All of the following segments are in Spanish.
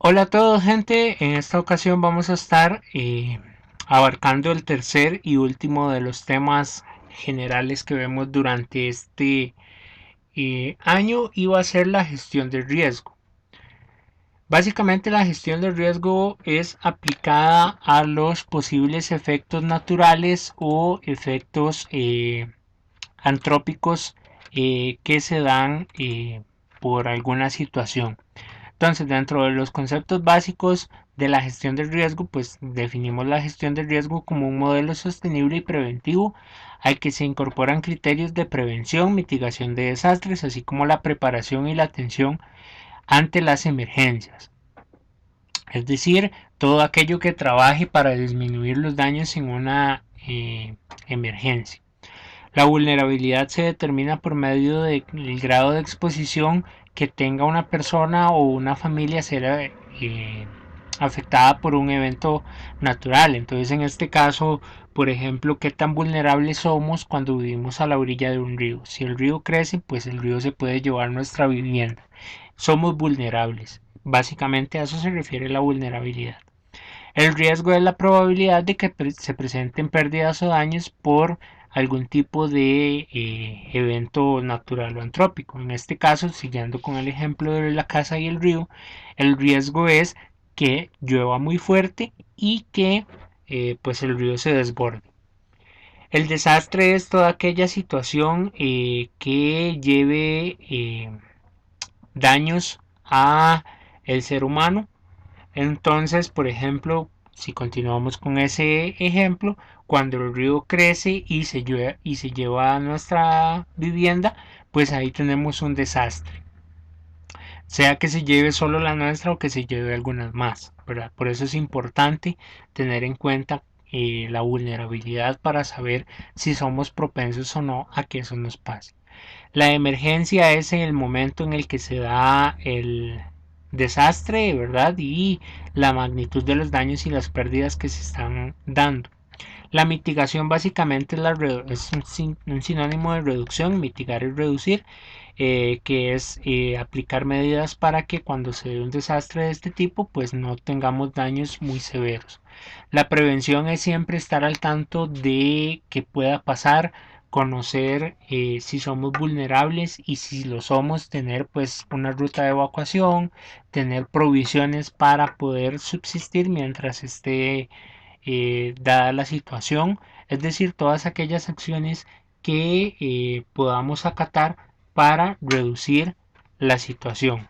Hola a todos gente, en esta ocasión vamos a estar abarcando el tercer y último de los temas generales que vemos durante este año y va a ser la gestión del riesgo. Básicamente la gestión del riesgo es aplicada a los posibles efectos naturales o efectos antrópicos que se dan por alguna situación. Entonces, dentro de los conceptos básicos de la gestión del riesgo, pues definimos la gestión del riesgo como un modelo sostenible y preventivo al que se incorporan criterios de prevención, mitigación de desastres, así como la preparación y la atención ante las emergencias. Es decir, todo aquello que trabaje para disminuir los daños en una emergencia. La vulnerabilidad se determina por medio del grado de exposición que tenga una persona o una familia ser afectada por un evento natural. Entonces, en este caso, por ejemplo, qué tan vulnerables somos cuando vivimos a la orilla de un río. Si el río crece, pues el río se puede llevar nuestra vivienda. Somos vulnerables. Básicamente a eso se refiere la vulnerabilidad. El riesgo es la probabilidad de que se presenten pérdidas o daños por algún tipo de evento natural o antrópico. En este caso, siguiendo con el ejemplo de la casa y el río, el riesgo es que llueva muy fuerte y que pues el río se desborde. El desastre es toda aquella situación que lleve daños a el ser humano. Entonces, por ejemplo, si continuamos con ese ejemplo, cuando el río crece y se lleva a nuestra vivienda, pues ahí tenemos un desastre. Sea que se lleve solo la nuestra o que se lleve algunas más, ¿verdad? Por eso es importante tener en cuenta la vulnerabilidad para saber si somos propensos o no a que eso nos pase. La emergencia es en el momento en el que se da el desastre, ¿verdad? Y la magnitud de los daños y las pérdidas que se están dando. La mitigación básicamente es un sinónimo de reducción, mitigar y reducir, que es aplicar medidas para que cuando se dé un desastre de este tipo, pues no tengamos daños muy severos. La prevención es siempre estar al tanto de que pueda pasar, conocer si somos vulnerables y si lo somos, tener pues una ruta de evacuación, tener provisiones para poder subsistir mientras esté dada la situación, es decir, todas aquellas acciones que podamos acatar para reducir la situación.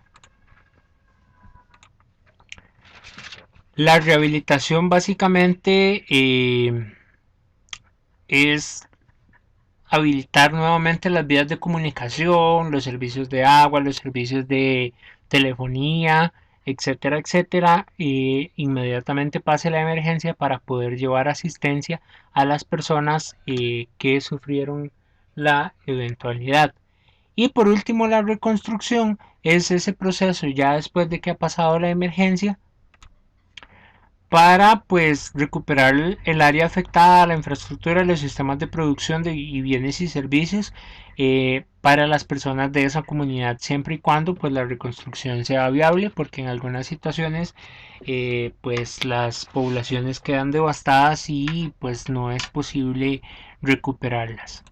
La rehabilitación básicamente es habilitar nuevamente las vías de comunicación, los servicios de agua, los servicios de telefonía, etcétera, etcétera, inmediatamente pase la emergencia para poder llevar asistencia a las personas que sufrieron la eventualidad. Y por último, la reconstrucción es ese proceso ya después de que ha pasado la emergencia para pues recuperar el área afectada, la infraestructura, los sistemas de producción de y bienes y servicios para las personas de esa comunidad, siempre y cuando pues la reconstrucción sea viable, porque en algunas situaciones pues las poblaciones quedan devastadas y pues no es posible recuperarlas.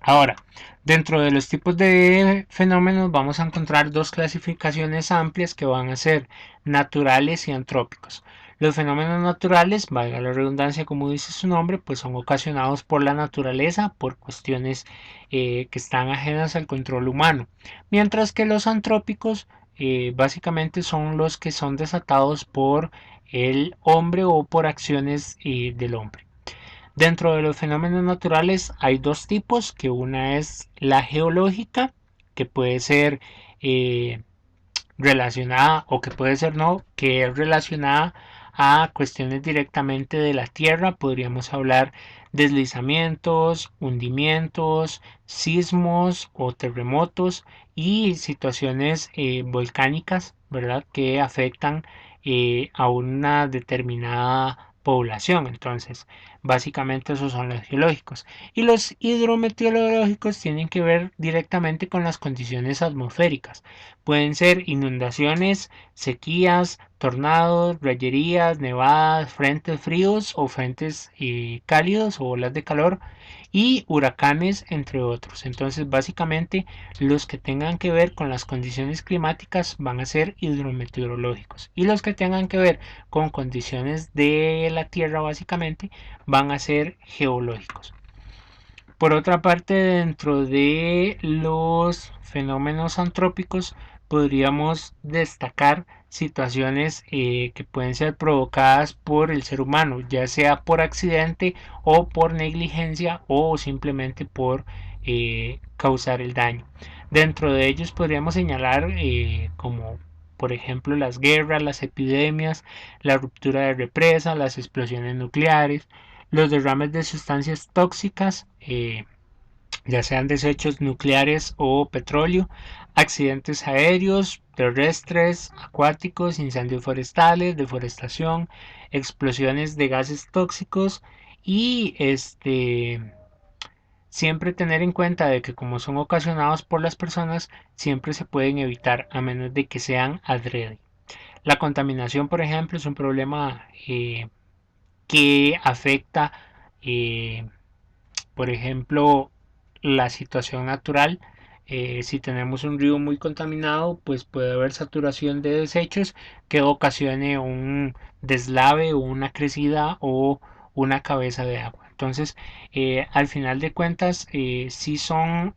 Ahora, dentro de los tipos de fenómenos vamos a encontrar dos clasificaciones amplias que van a ser naturales y antrópicos. Los fenómenos naturales, valga la redundancia como dice su nombre, pues son ocasionados por la naturaleza, por cuestiones que están ajenas al control humano, mientras que los antrópicos básicamente son los que son desatados por el hombre o por acciones del hombre. Dentro de los fenómenos naturales hay dos tipos, que una es la geológica, que puede ser eh, relacionada o que puede ser no, que es relacionada a cuestiones directamente de la Tierra. Podríamos hablar deslizamientos, hundimientos, sismos o terremotos y situaciones volcánicas, ¿verdad? Que afectan a una determinada población. Entonces, básicamente esos son los geológicos. Y los hidrometeorológicos tienen que ver directamente con las condiciones atmosféricas. Pueden ser inundaciones, sequías, tornados, rayerías, nevadas, frentes fríos o frentes cálidos o olas de calor y huracanes, entre otros. Entonces, básicamente, los que tengan que ver con las condiciones climáticas van a ser hidrometeorológicos y los que tengan que ver con condiciones de la Tierra, básicamente, van a ser geológicos. Por otra parte, dentro de los fenómenos antrópicos, podríamos destacar situaciones que pueden ser provocadas por el ser humano, ya sea por accidente o por negligencia o simplemente por causar el daño. Dentro de ellos podríamos señalar como por ejemplo las guerras, las epidemias, la ruptura de represas, las explosiones nucleares, los derrames de sustancias tóxicas, ya sean desechos nucleares o petróleo, accidentes aéreos, terrestres, acuáticos, incendios forestales, deforestación, explosiones de gases tóxicos y siempre tener en cuenta de que como son ocasionados por las personas, siempre se pueden evitar a menos de que sean adrede. La contaminación, por ejemplo, es un problema que afecta eh, por ejemplo, la situación natural. Si tenemos un río muy contaminado, pues puede haber saturación de desechos que ocasione un deslave o una crecida o una cabeza de agua. Entonces, al final de cuentas, sí son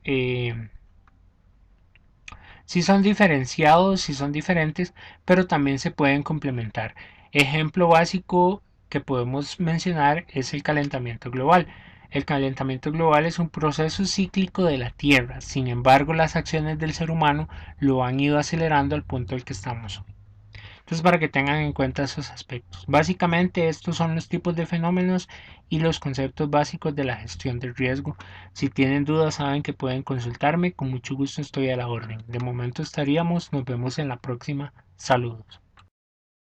diferenciados, sí son diferentes, pero también se pueden complementar. Ejemplo básico que podemos mencionar es el calentamiento global. El calentamiento global es un proceso cíclico de la Tierra, sin embargo las acciones del ser humano lo han ido acelerando al punto al que estamos hoy. Entonces, para que tengan en cuenta esos aspectos. Básicamente, estos son los tipos de fenómenos y los conceptos básicos de la gestión del riesgo. Si tienen dudas, saben que pueden consultarme. Con mucho gusto estoy a la orden. De momento estaríamos. Nos vemos en la próxima. Saludos.